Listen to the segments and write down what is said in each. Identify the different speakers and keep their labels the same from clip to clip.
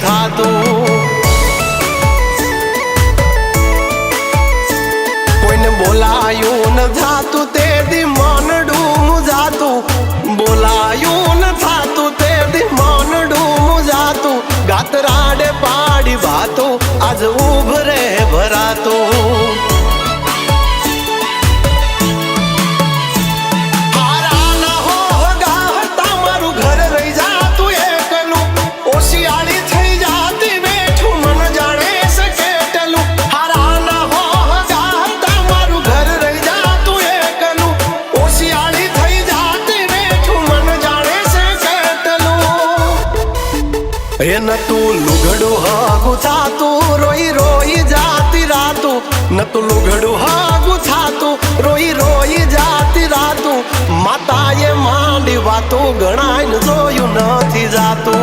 Speaker 1: થાતું કોઈને બોલાયું ન થાતું તે દી મનડું મુજાતું બોલાયું ન થાતું તે દી મનડું મુજાતું ગાતરાડે પાડી વાતો આજ ઉભરે ભરાતું न तू लुगड़ू हागु थातू रोई रोई जाती रातू न तू लुगड़ू हागु थातू रोई रोई जाती रातू माताए मांडी वातो गणाय जोयु नथी जातू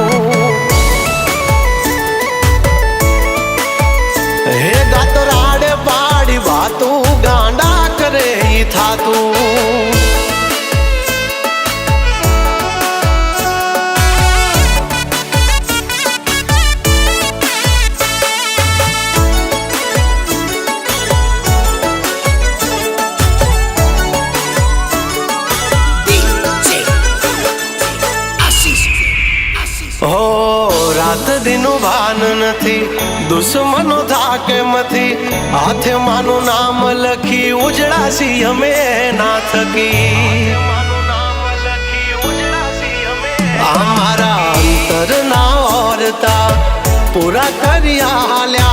Speaker 1: हे गातराडे पाड़ी वातो गांडा करे ही थातू रात दिनो भान नथी दुश्मनो थाके मथी हाथे मानो नाम लखी उजड़ासी हमें ना थकी हमारा अंतर ना औरता पूरा करिया हाल्या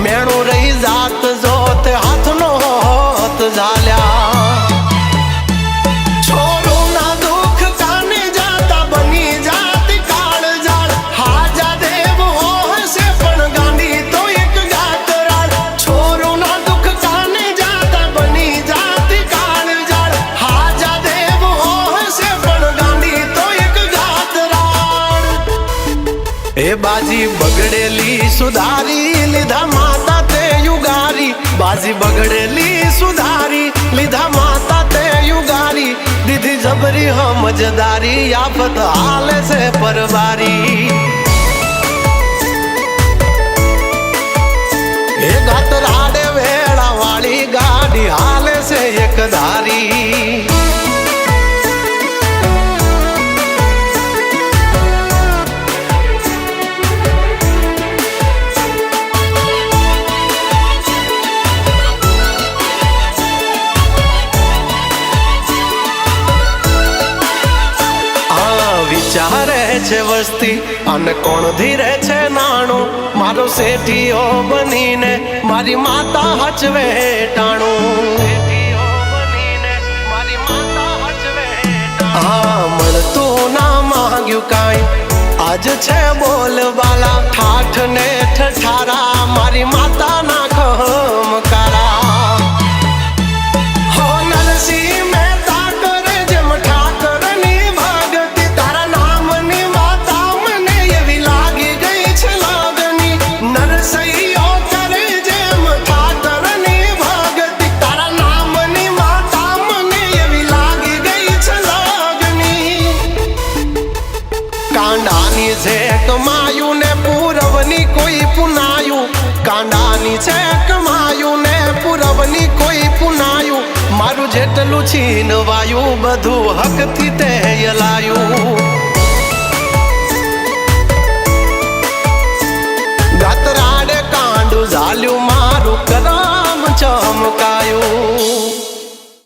Speaker 1: मेणु रही जात जोत हाथ नो होत झाल्या बाजी बगड़ेली सुधारी लिधा माता ते युगारी बाजी बगड़ेली सुधारी लिधा माता ते युगारी दीदी जबरी हमजदारी आफत हाले से परवारी ए गातराडे वेड़ा वाली गाड़ी हाले से एक धारी चारे छे वस्ती अने कोण धीरे छे नाणो मारो सेठियो बनीने मारी माता हचवे टाणो हाँ मळतू ना मांग्यू काई आज छे बोलवाला ठाठ ने ठठारा मारी माता ना खमकारा हो नरसी कांडानी छे कमायू ने पूरवनी कोई पुनायू कांडानी छे कमायू ने पूरवनी कोई पुनायू मारू जेटलू छीनवायू बधु हक थी ते यलायू गातराडे कांडू झाल्यू मारू करम चमका